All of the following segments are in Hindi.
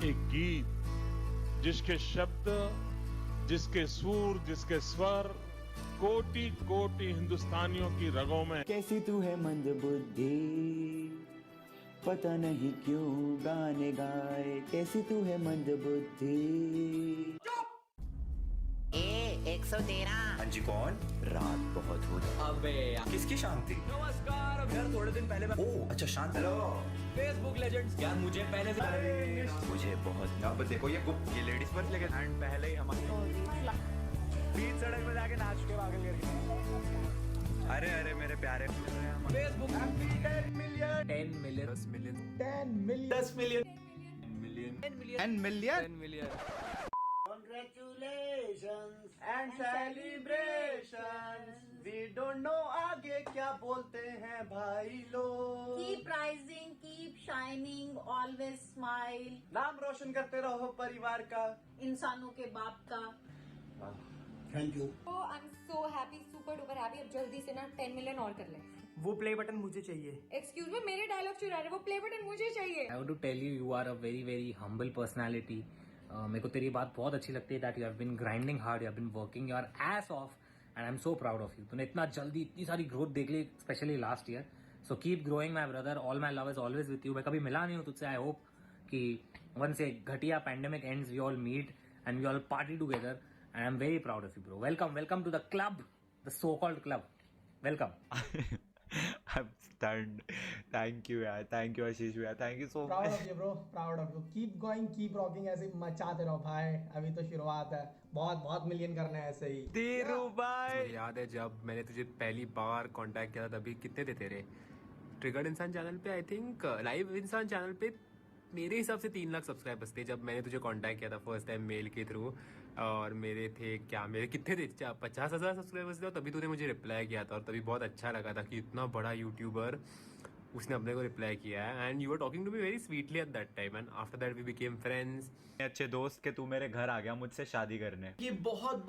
एक गीत जिसके शब्द, जिसके सुर, जिसके स्वर कोटि कोटि हिंदुस्तानियों की रगों में। कैसी तू है मंदबुद्धि, पता नहीं क्यों गाने गाए, कैसी तू है मंदबुद्धि। 113। हाँ जी, कौन? रात बहुत हो रही। अबे यार, किसकी शांति? नमस्कार यार थोड़े दिन पहले ओह अच्छा शांत। Hello Facebook legends. यार मुझे पहले से मुझे बहुत अब देखो ये लेडीज पर्स लेके एंड पहले ही हमारे बीच सड़क पे जाके नाच के पागल करके। अरे मेरे प्यारे Facebook 10 million 10 million 10 million 10 million 10 million 10 million Congratulations and celebrations. We don't know आगे क्या बोलते हैं भाई लोग. Keep rising, keep shining, always smile. नाम रोशन करते रहो परिवार का. इंसानों के बाप का. Thank you. तो आई am so happy, super duper happy. अब जल्दी से ना 10 मिलियन और कर ले। वो प्ले बटन मुझे चाहिए. एक्सक्यूज मी, मेरे डायलॉग चुरा रहे, वो प्ले बटन मुझे चाहिए। I want to tell you, you are a very very humble personality. मेरे को तेरी बात बहुत अच्छी लगती है that you have been grinding hard, you have been working your ass off and I am so proud of you. तूने इतना जल्दी इतनी सारी ग्रोथ देख ली, specially last year. So keep growing my brother, all my love is always with you. मैं कभी मिला नहीं हूँ तुझसे, आई होप कि वंस ए घटिया pandemic ends we all meet and we all party together and I am very proud of you bro. Welcome to the club, the so called club. Welcome. I'm stunned. Thank you यार, thank you आशीष भैया, thank you so much. Proud of you bro, proud of you. Keep going, keep rocking, ऐसे मचाते रहो भाई। अभी तो शुरुआत है, बहुत मिलियन करना है ऐसे ही। धीरू भाई, मुझे याद है जब मैंने तुझे पहली बार कांटेक्ट किया था, तभी कितने थे तेरे? ट्रिगर्ड इंसान चैनल पे आई थिंक, लाइव इंसान चैनल पे मेरे हिसाब से 3 लाख सब्सक्राइबर्स थे जब मैंने तुझे कांटेक्ट किया था फर्स्ट टाइम मेल के थ्रू। और मेरे कितने थे? 50,000 सब्सक्राइबर्स थे। और तभी तूने मुझे रिप्लाई किया था और तभी बहुत अच्छा लगा था कि इतना बड़ा यूट्यूबर उसने अपने को रिप्लाई किया है। And you are talking to me very sweetly at that time and after that we became friends. अच्छे दोस्त के तू मेरे घर आ गया मुझसे शादी करने। ये बहुत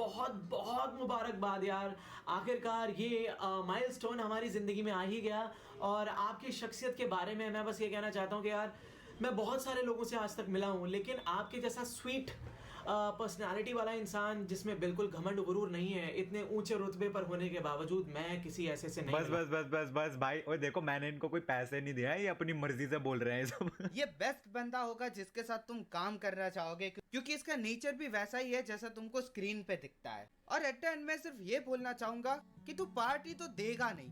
मुबारकबाद यार। आखिरकार ये माइलस्टोन हमारी जिंदगी में आ ही गया। और आपकी शख्सियत के बारे में मैं बस ये कहना चाहता हूँ कि यार मैं बहुत सारे लोगों से आज तक मिला हूँ, लेकिन आपके जैसा स्वीट पर्सनालिटी वाला इंसान जिसमें बिल्कुल घमंड गुरूर नहीं है, इतने ऊंचे रुतबे पर होने के बावजूद मैं किसी ऐसे से नहीं। बस भाई, ओए देखो मैंने इनको कोई पैसे नहीं दिया है, ये अपनी मर्जी से बोल रहे हैं सब। ये बेस्ट बंदा होगा जिसके साथ तुम काम करना चाहोगे, क्योंकि इसका नेचर भी वैसा ही है जैसा तुमको स्क्रीन पे दिखता है। और एट द एंड मैं सिर्फ ये बोलना चाहूंगा कि तू पार्टी तो देगा नहीं।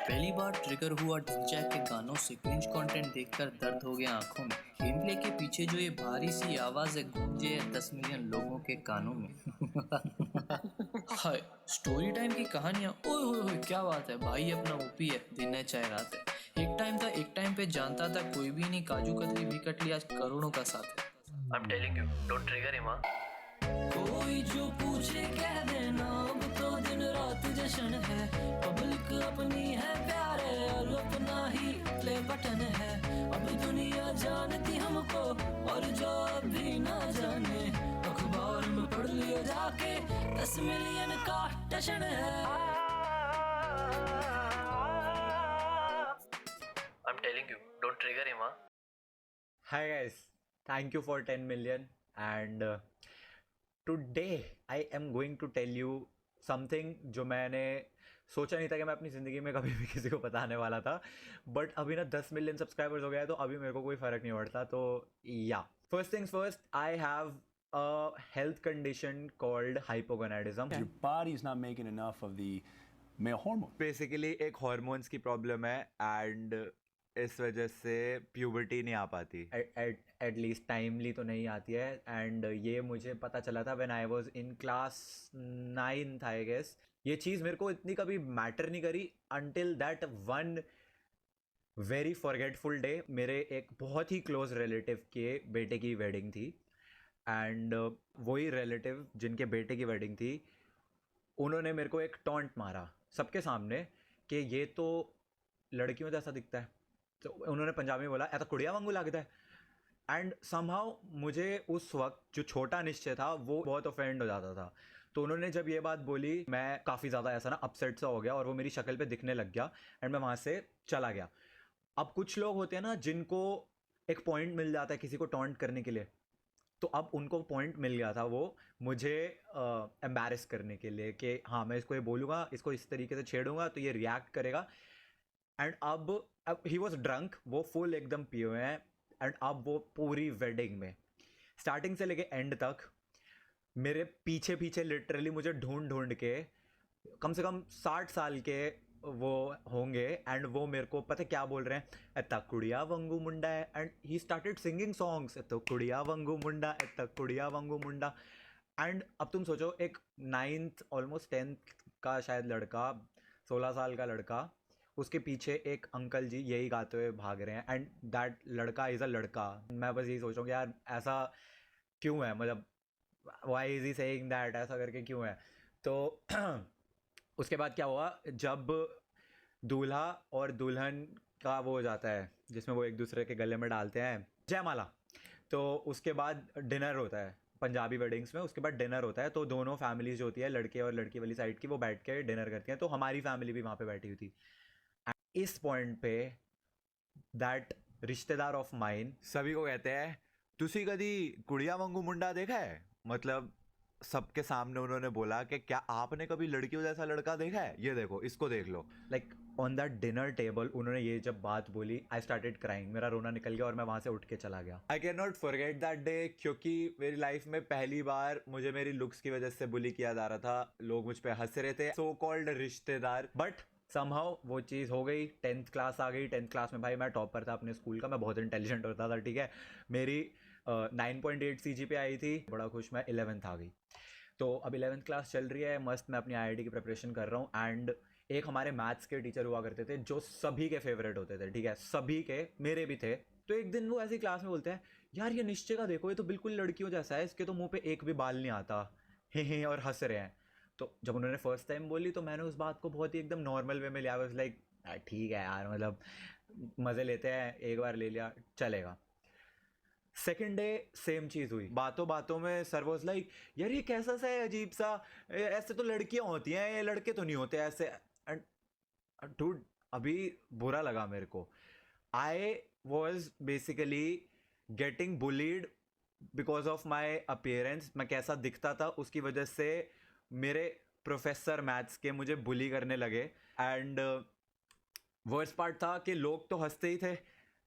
पहली बार ट्रिगर हुआ डिंचैक के गानों से क्रिंज कंटेंट देखकर दर्द हो गया आंखों में। गेम प्ले के पीछे जो ये भारी सी आवाज़ें गूंजे है 10 मिलियन लोगों के कानों में। हाय, स्टोरी टाइम की कहानियां, ओए होए क्या बात है भाई, अपना ओपी है, दिन है चाहे रात है। एक टाइम पे जानता था कोई भी नहीं, काजू कतली भी कट लिया, आज करोड़ों का साथ है। I am telling you, don't trigger him. कोई जो पूछे कह देना, अब तो दिन रात जश्न है। पब्लिक अपनी है प्यारे और अपना ही प्ले बटन है। अब दुनिया जानती हमको और जो अभी ना जाने, अखबार में पढ़ लिया जाके 10 मिलियन का टशन है। I am telling you, don't trigger him. Hi guys, thank you for 10 million and today I am going to tell you something जो मैंने सोचा नहीं था कि मैं अपनी ज़िंदगी में कभी भी किसी को बताने वाला था। बट अभी ना 10 मिलियन सब्सक्राइबर्स हो गया है तो अभी मेरे को कोई फ़र्क नहीं पड़ता। तो या first things first, I have a health condition called hypogonadism. Your body is not making enough of the male hormone. Basically एक हॉर्मोन्स की प्रॉब्लम है एंड इस वजह से प्यूबर्टी नहीं आ पाती, एटलीस्ट टाइमली तो नहीं आती है। एंड ये मुझे पता चला था when I was in class 9th I guess. ये चीज़ मेरे को इतनी कभी मैटर नहीं करी until that one very forgetful day. मेरे एक बहुत ही क्लोज रिलेटिव के बेटे की वेडिंग थी एंड वही रिलेटिव जिनके बेटे की वेडिंग थी, उन्होंने मेरे को एक टॉन्ट मारा सबके सामने कि ये तो लड़कियों जैसा दिखता है, तो उन्होंने पंजाबी में बोला ऐसा कुड़िया वांगू लगता है। एंड समहाउ मुझे उस वक्त जो छोटा निश्चय था वो बहुत ऑफेंड हो जाता था। तो उन्होंने जब ये बात बोली मैं काफ़ी ज़्यादा ऐसा ना अपसेट सा हो गया और वो मेरी शक्ल पे दिखने लग गया एंड मैं वहाँ से चला गया। अब कुछ लोग होते हैं ना जिनको एक पॉइंट मिल जाता है किसी को टॉन्ट करने के लिए, तो अब उनको पॉइंट मिल गया था वो मुझे एम्बैरस करने के लिए कि हाँ मैं इसको ये बोलूँगा, इसको इस तरीके से छेड़ूंगा तो ये रिएक्ट करेगा। एंड अब ही वॉज ड्रंक, वो फुल एकदम पिए हुए हैं। एंड अब वो पूरी वेडिंग में स्टार्टिंग से लेके एंड तक मेरे पीछे पीछे लिटरली मुझे ढूंढ ढूंढ के कम से कम 60 साल के वो होंगे एंड वो मेरे को पता है क्या बोल रहे हैं, एत्ता कुड़िया वंगू मुंडा है। And he started singing songs, एत्ता कुड़िया वंगू मुंडा, एत्ता कुड़िया वंगू मुंडा। एंड अब तुम सोचो एक 9th ऑलमोस्ट 10th का शायद लड़का, 16 साल का लड़का, उसके पीछे एक अंकल जी यही गाते हुए भाग रहे हैं एंड दैट लड़का इज़ अ लड़का। मैं बस यही सोच रहा हूँ कि यार ऐसा क्यों है, मतलब why is he saying that, ऐसा करके क्यों है। तो उसके बाद क्या हुआ, जब दूल्हा और दुल्हन का वो हो जाता है जिसमें वो एक दूसरे के गले में डालते हैं जयमाला, तो उसके बाद डिनर होता है पंजाबी वेडिंग्स में। उसके बाद डिनर होता है तो दोनों फैमिलीज जो होती है लड़के और लड़की वाली साइड की वो बैठ के डिनर करती हैं, तो हमारी फैमिली भी वहाँ पे बैठी हुई थी। इस पॉइंट पे दैट रिश्तेदार ऑफ माइन सभी को कहते हैं तुसी कदी कुड़िया वांगू मुंडा देखा है, मतलब सबके सामने उन्होंने बोला कि क्या आपने कभी लड़कियों जैसा लड़का देखा है, ये देखो इसको देख लो। Like on that dinner table उन्होंने ये जब बात बोली आई स्टार्टेड क्राइंग, मेरा रोना निकल गया और मैं वहाँ से उठ के चला गया। I can not forget that day, क्योंकि मेरी लाइफ में पहली बार मुझे मेरी लुक्स की वजह से बुली किया जा रहा था, लोग मुझ पर हंस रहे थे, सो कॉल्ड रिश्तेदार। बट समहाउ वो चीज़ हो गई, 10th क्लास आ गई। 10th क्लास में भाई मैं टॉपर था अपने स्कूल का, मैं बहुत इंटेलिजेंट होता था, ठीक है। मेरी 9.8 CGPA आई थी, बड़ा खुश मैं 11th आ गई। तो अब 11th क्लास चल रही है, मस्त मैं अपनी IIT की प्रिपरेशन कर रहा हूँ। एंड एक हमारे मैथ्स के टीचर हुआ करते थे जो सभी के फेवरेट होते थे, ठीक है, सभी के, मेरे भी थे। तो एक दिन वो ऐसी क्लास में बोलते हैं यार ये निश्चय का देखो, ये तो बिल्कुल लड़कियों जैसा है, इसके तो मुंह पे एक भी बाल नहीं आता, हे और हंस रहे हैं। तो जब उन्होंने फर्स्ट टाइम बोली तो मैंने उस बात को बहुत ही एकदम नॉर्मल वे में लिया, वाज लाइक ठीक है यार, मतलब मज़े लेते हैं, एक बार ले लिया चलेगा। सेकेंड डे सेम चीज़ हुई, बातों बातों में सर वाज लाइक यार ये कैसा सा है, अजीब सा, ऐसे तो लड़कियां होती हैं, ये लड़के तो नहीं होते ऐसे। एंड डूड अभी बुरा लगा मेरे को। I was basically getting bullied because of my appearance, मैं कैसा दिखता था उसकी वजह से मेरे प्रोफेसर मैथ्स के मुझे बुली करने लगे। एंड वर्स्ट पार्ट था कि लोग तो हंसते ही थे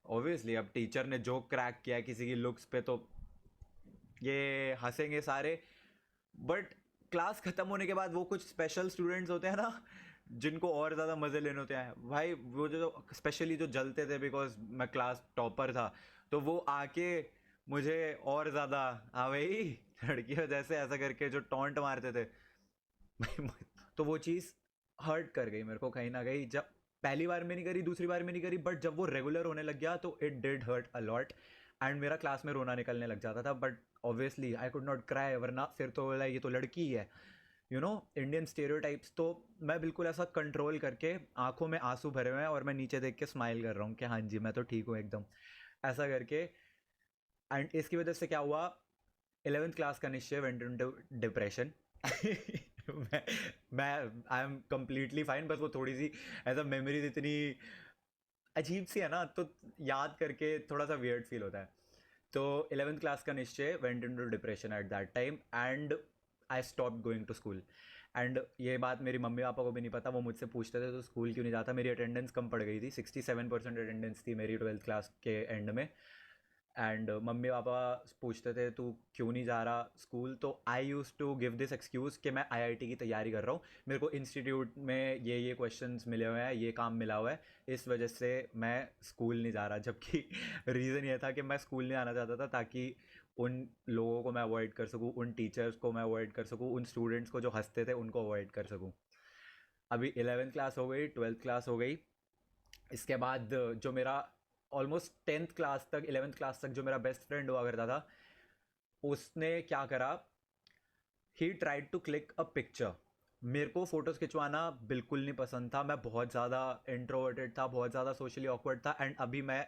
ऑब्वियसली, अब टीचर ने जोक क्रैक किया किसी की लुक्स पे तो ये हंसेंगे सारे। बट क्लास ख़त्म होने के बाद वो कुछ स्पेशल स्टूडेंट्स होते हैं ना जिनको और ज़्यादा मज़े लेने होते हैं, भाई वो जो स्पेशली जो जलते थे बिकॉज मैं क्लास टॉपर था, तो वो आके मुझे और ज़्यादा हाँ भाई लड़कियों जैसे ऐसा करके जो टॉन्ट मारते थे तो वो चीज़ हर्ट कर गई मेरे को कहीं ना कहीं। जब पहली बार में नहीं करी, दूसरी बार में नहीं करी, बट जब वो रेगुलर होने लग गया तो it did hurt a lot. And मेरा क्लास में रोना निकलने लग जाता था, but obviously I could not cry, वरना फिर तो बोला ये तो लड़की है, यू नो इंडियन स्टेरियोटाइप्स। तो मैं बिल्कुल ऐसा कंट्रोल करके, आंखों में आंसू भरे हुए हैं और मैं नीचे देख के स्माइल कर रहा हूँ कि हाँ जी मैं तो ठीक हूँ एकदम, ऐसा करके। एंड इसकी वजह से क्या हुआ, 11th क्लास का निश्चय वेंट इनटू डिप्रेशन। मैं आई एम कम्प्लीटली फाइन, बस वो थोड़ी सी ऐसा मेमोरीज इतनी अजीब सी है ना, तो याद करके थोड़ा सा वियर्ड फील होता है। तो 11th क्लास का निश्चय went into depression at that time and I stop going to school. And ये बात मेरी मम्मी पापा को भी नहीं पता, वो मुझसे पूछते थे तो स्कूल क्यों नहीं जाता। मेरी अटेंडेंस कम पड़ गई थी, 67% अटेंडेंस थी मेरी 12th क्लास के एंड में। एंड मम्मी पापा पूछते थे तू क्यों नहीं जा रहा स्कूल, तो I use to give this excuse कि मैं IIT की तैयारी कर रहा हूँ, मेरे को इंस्टीट्यूट में ये क्वेश्चंस मिले हुए हैं, ये काम मिला हुआ है, इस वजह से मैं स्कूल नहीं जा रहा। जबकि रीज़न ये था कि मैं स्कूल नहीं आना चाहता था ताकि उन लोगों को मैं अवॉइड कर सकूँ, उन टीचर्स को मैं अवॉइड कर सकूँ, उन स्टूडेंट्स को जो हंसते थे उनको अवॉइड कर सकूँ। अभी 11th क्लास हो गई, 12th क्लास हो गई, इसके बाद जो मेरा ऑलमोस्ट 10th क्लास तक 11th क्लास तक जो मेरा बेस्ट फ्रेंड हुआ करता था, उसने क्या करा, he tried to click a picture मेरे को फ़ोटोज़ खिंचवाना बिल्कुल नहीं पसंद था। मैं बहुत ज़्यादा इंट्रोवर्टेड था, बहुत ज़्यादा सोशली ऑकवर्ड था एंड अभी मैं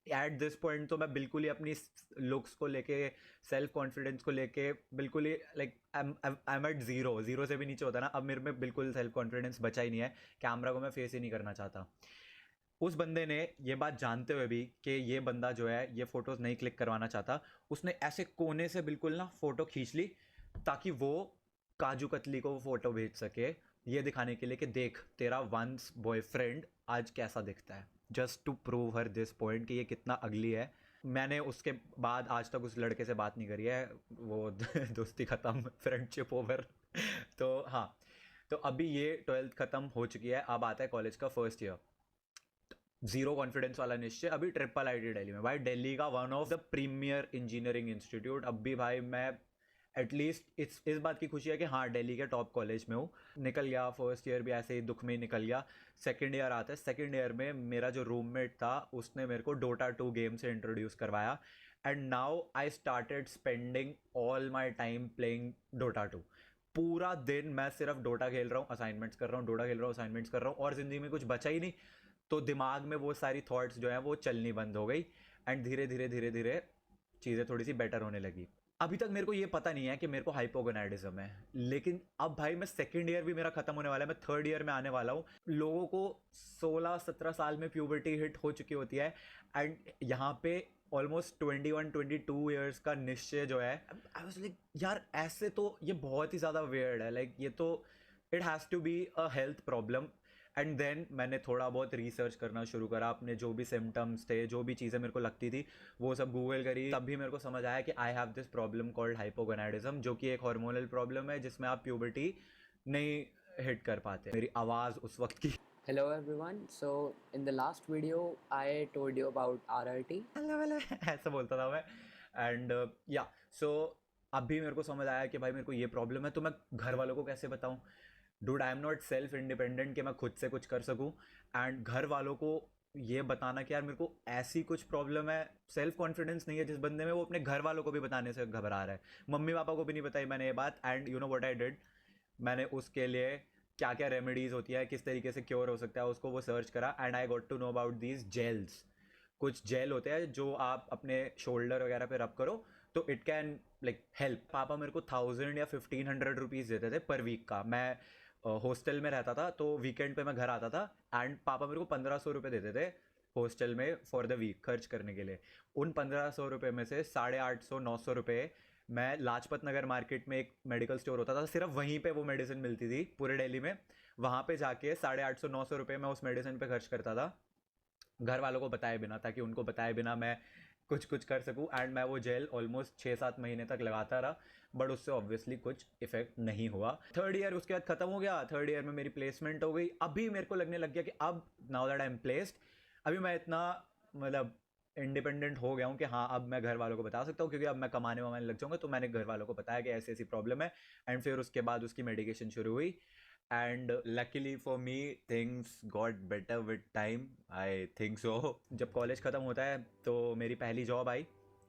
एट दिस पॉइंट तो मैं बिल्कुल ही अपनी लुक्स को लेके, सेल्फ कॉन्फिडेंस को लेके बिल्कुल ही like I am at zero से भी नीचे होता है ना, अब मेरे में बिल्कुल सेल्फ कॉन्फिडेंस बचा ही नहीं है। कैमरा को मैं फेस ही नहीं करना चाहता। उस बंदे ने ये बात जानते हुए भी कि ये बंदा जो है ये फ़ोटोज़ नहीं क्लिक करवाना चाहता, उसने ऐसे कोने से बिल्कुल ना फ़ोटो खींच ली ताकि वो काजू कतली को वो फ़ोटो भेज सके, ये दिखाने के लिए कि देख तेरा वंस बॉयफ्रेंड आज कैसा दिखता है, just to prove her this point कि ये कितना अगली है। मैंने उसके बाद आज तक उस लड़के से बात नहीं करी है, वो दोस्ती ख़त्म, फ्रेंडशिप ओवर। तो हाँ, तो अभी ये 12th ख़त्म हो चुकी है, अब आता है कॉलेज का फर्स्ट ईयर। जीरो कॉन्फिडेंस वाला निश्चय अभी ट्रिपल आईटी दिल्ली में, भाई दिल्ली का one of the premier engineering institute. अब भी भाई मैं एटलीस्ट इस बात की खुशी है कि हाँ दिल्ली के टॉप कॉलेज में हूँ। निकल गया फर्स्ट ईयर भी ऐसे ही दुख में ही निकल गया। सेकेंड ईयर आता है, सेकेंड ईयर में मेरा जो रूममेट था उसने मेरे को डोटा 2 गेम से इंट्रोड्यूस करवाया and now I started spending all my time playing Dota 2। पूरा दिन मैं सिर्फ डोटा खेल रहा हूँ, असाइनमेंट्स कर रहा हूँ, डोटा खेल रहा हूँ, असाइनमेंट्स कर रहा हूँ, और ज़िंदगी में कुछ बचा ही नहीं। तो दिमाग में वो सारी थॉट्स जो हैं वो चलनी बंद हो गई एंड धीरे धीरे चीज़ें थोड़ी सी बेटर होने लगी। अभी तक मेरे को ये पता नहीं है कि मेरे को हाइपोगोनाइडिज्म है, लेकिन अब भाई मैं सेकेंड ईयर भी मेरा ख़त्म होने वाला है, मैं थर्ड ईयर में आने वाला हूँ। लोगों को 16-17 साल में प्यूबर्टी हिट हो चुकी होती है एंड यहाँ पे ऑलमोस्ट 21-22 ईयर्स का निश्चय जो है, आई वाज लाइक यार ऐसे तो ये बहुत ही ज़्यादा वियर्ड है, लाइक ये तो it has to be a health problem. And then मैंने थोड़ा बहुत रिसर्च करना शुरू करा, अपने जो भी सिम्टम्स थे, जो भी चीज़ें मेरे को लगती थी वो सब गूगल करी। तब भी मेरे को समझ आया कि I have this problem called hypogonadism, जो कि एक हार्मोनल प्रॉब्लम है जिसमें आप प्यूबर्टी नहीं हिट कर पाते। मेरी आवाज़ उस वक्त की Hello everyone. So in the last video I told you about RRT. Hello ऐसा बोलता था मैं एंड या सो अभी मेरे को समझ आया कि भाई मेरे को ये प्रॉब्लम है, तो मैं घर वालों को कैसे बताऊँ। Dude I am not self independent कि मैं खुद से कुछ कर सकूँ, एंड घर वालों को ये बताना कि यार मेरे को ऐसी कुछ प्रॉब्लम है, सेल्फ कॉन्फिडेंस नहीं है जिस बंदे में, वो अपने घर वालों को भी बताने से घबरा रहा है। मम्मी पापा को भी नहीं बताई मैंने ये बात, and you know what I did, मैंने उसके लिए क्या क्या रेमेडीज़ होती है, किस तरीके से क्योर हो सकता है उसको वो सर्च करा and I got to know about these gels. कुछ जेल होते हैं जो आप अपने शोल्डर वगैरह पे रब करो तो इट कैन लाइक हेल्प। पापा मेरे को 1000 या 1500 रुपीज़ देते थे पर वीक का। मैं हॉस्टल में रहता था तो वीकेंड पे मैं घर आता था एंड पापा मेरे को 1500 रुपये देते थे हॉस्टल में फॉर द वीक खर्च करने के लिए। उन 1500 रुपये में से 850-900 रुपये मैं लाजपत नगर मार्केट में एक मेडिकल स्टोर होता था, सिर्फ वहीं पे वो मेडिसिन मिलती थी पूरे दिल्ली में, वहाँ पे जाके 850-900 रुपये मैं उस मेडिसिन पे खर्च करता था घर वालों को बताए बिना, ताकि उनको बताए बिना मैं कुछ कर सकूं। एंड मैं वो जेल ऑलमोस्ट 6-7 महीने तक लगाता रहा, बट उससे ऑब्वियसली कुछ इफेक्ट नहीं हुआ। थर्ड ईयर उसके बाद ख़त्म हो गया, थर्ड ईयर में मेरी प्लेसमेंट हो गई। अभी मेरे को लगने लग गया कि अब now that I am placed, अभी मैं इतना मतलब इंडिपेंडेंट हो गया हूँ कि हाँ अब मैं घर वालों को बता सकता हूँ, क्योंकि अब मैं कमाने वमाने लग जाऊँगा। तो मैंने घर वालों को बताया कि ऐसी ऐसी प्रॉब्लम है एंड फिर उसके बाद उसकी मेडिकेशन शुरू हुई and luckily for me things got better with time, I think so. जब कॉलेज ख़त्म होता है तो मेरी पहली job I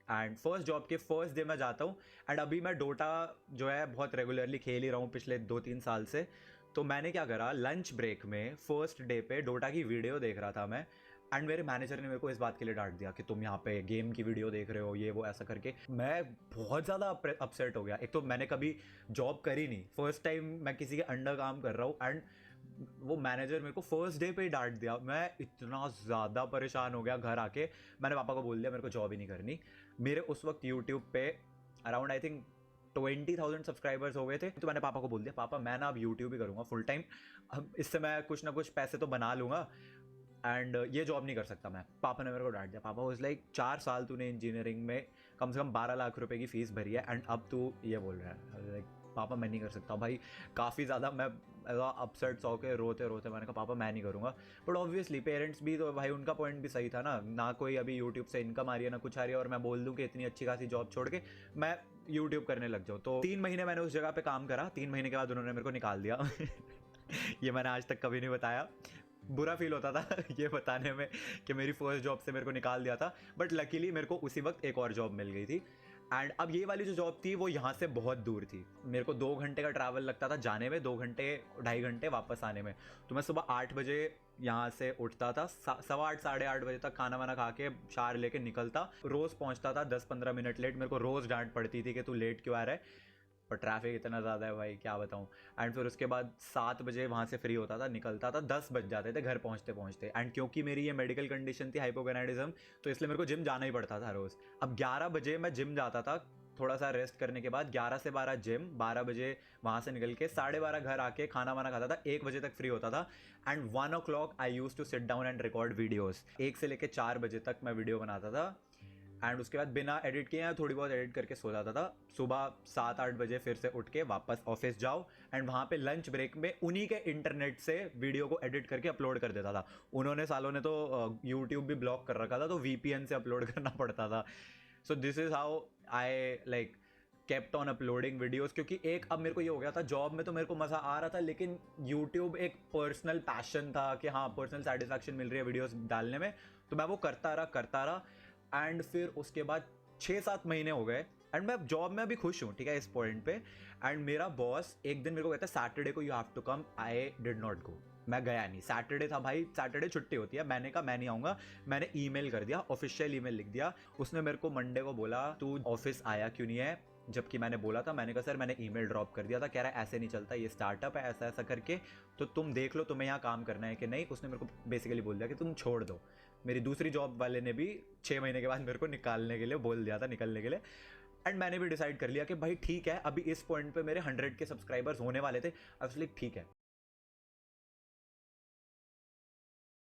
and first job के फर्स्ट डे मैं जाता हूँ एंड अभी मैं डोटा जो है बहुत रेगुलरली खेल ही रहा हूँ पिछले 2-3 साल से। तो मैंने क्या करा, लंच ब्रेक में फर्स्ट डे पे डोटा की वीडियो देख रहा था मैं एंड मेरे मैनेजर ने मेरे को इस बात के लिए डांट दिया कि तुम यहाँ पे गेम की वीडियो देख रहे हो, ये वो ऐसा करके। मैं बहुत ज़्यादा अपसेट हो गया। एक तो मैंने कभी जॉब करी नहीं, फर्स्ट टाइम मैं किसी के अंडर काम कर रहा हूँ एंड वो मैनेजर मेरे को फर्स्ट डे पे ही डांट दिया। मैं इतना ज़्यादा परेशान हो गया, घर आके मैंने पापा को बोल दिया मेरे को जॉब ही नहीं करनी। मेरे उस वक्त यूट्यूब पे अराउंड आई थिंक 20,000 सब्सक्राइबर्स हो गए थे। तो मैंने पापा को बोल दिया पापा मैं ना अब यूट्यूब ही करूँगा फुल टाइम, अब इससे मैं कुछ ना कुछ पैसे तो बना लूँगा एंड ये जॉब नहीं कर सकता मैं। पापा ने मेरे को डांट दिया। पापा वाज लाइक 4 साल तूने इंजीनियरिंग में कम से कम 12 लाख रुपए की फ़ीस भरी है एंड अब तू ये बोल रहा है। लाइक पापा मैं नहीं कर सकता भाई। काफ़ी ज़्यादा मैं अपसेट हो के रोते मैंने कहा पापा मैं नहीं करूँगा। बट ऑब्वियसली पेरेंट्स भी तो भाई उनका पॉइंट भी सही था ना कोई अभी यूट्यूब से इनकम आ रही है ना कुछ आ रही है, और मैं बोल दूँ कि इतनी अच्छी खासी जॉब छोड़ के मैं यूट्यूब करने लग जाऊँ। तो 3 महीने मैंने उस जगह पे काम करा। 3 महीने के बाद उन्होंने मेरे को निकाल दिया। ये मैंने आज तक कभी नहीं बताया, बुरा फील होता था ये बताने में कि मेरी फर्स्ट जॉब से मेरे को निकाल दिया था। बट लकीली मेरे को उसी वक्त एक और जॉब मिल गई थी एंड अब ये वाली जो जॉब थी वो यहाँ से बहुत दूर थी, मेरे को 2 घंटे का ट्रैवल लगता था जाने में, 2 घंटे 2.5 घंटे वापस आने में। तो मैं सुबह 8 बजे यहाँ से उठता था, 8:15 साढ़े 8 बजे तक खाना वाना खा के शार लेके निकलता, रोज़ पहुँचता था 10-15 मिनट लेट। मेरे को रोज़ डांट पड़ती थी कि तू लेट क्यों आ रहा है, पर ट्रैफिक इतना ज़्यादा है भाई क्या बताऊँ। एंड फिर उसके बाद 7 बजे वहाँ से फ्री होता था, निकलता था, 10 बज जाते थे घर पहुँचते पहुँचते। एंड क्योंकि मेरी ये मेडिकल कंडीशन थी हाइपोगोनाइडिज्म, तो इसलिए मेरे को जिम जाना ही पड़ता था रोज़। अब 11 बजे मैं जिम जाता था, थोड़ा सा रेस्ट करने के बाद 11 से 12 जिम, 12 बजे वहाँ से निकल के 12:30 घर आके खाना वाना खाता था, 1 बजे तक फ्री होता था। And 1 o'clock I use to sit down and record videos. 1 से लेकर 4 बजे तक मैं वीडियो बनाता था। एंड उसके बाद बिना एडिट किए थोड़ी बहुत एडिट करके सो जाता था। सुबह 7-8 बजे फिर से उठ के वापस ऑफिस जाओ, एंड वहाँ पे लंच ब्रेक में उन्हीं के इंटरनेट से वीडियो को एडिट करके अपलोड कर देता था। उन्होंने सालों ने तो यूट्यूब भी ब्लॉक कर रखा था, तो VPN से अपलोड करना पड़ता था। So this is how I like kept on uploading videos. क्योंकि एक अब मेरे को ये हो गया था, जॉब में तो मेरे को मज़ा आ रहा था, लेकिन यूट्यूब एक पर्सनल पैशन था कि हाँ पर्सनल सेटिस्फैक्शन मिल रही है वीडियोस डालने में, तो मैं वो करता रहा। एंड फिर उसके बाद 6-7 महीने हो गए, एंड मैं जॉब में अभी खुश हूँ, ठीक है, इस पॉइंट पे। एंड मेरा बॉस एक दिन मेरे को कहता है सैटरडे को you have to come. I did not go, मैं गया नहीं। सैटरडे था भाई, सैटरडे छुट्टी होती है, मैंने कहा मैं नहीं आऊँगा। मैंने ईमेल कर दिया, ऑफिशियल ईमेल लिख दिया। उसने मेरे को मंडे को बोला तू ऑफिस आया क्यों नहीं है, जबकि मैंने बोला था, मैंने कहा सर मैंने ईमेल ड्रॉप कर दिया था। कह रहा है ऐसे नहीं चलता, ये स्टार्टअप है, ऐसा ऐसा करके, तो तुम देख लो तुम्हें यहाँ काम करना है कि नहीं। उसने मेरे को बेसिकली बोल दिया कि तुम छोड़ दो। मेरी दूसरी जॉब वाले ने भी 6 महीने के बाद मेरे को निकालने के लिए बोल दिया था, निकलने के लिए। एंड मैंने भी डिसाइड कर लिया कि भाई ठीक है, अभी इस पॉइंट पे मेरे 100 के सब्सक्राइबर्स होने वाले थे। अब ठीक है,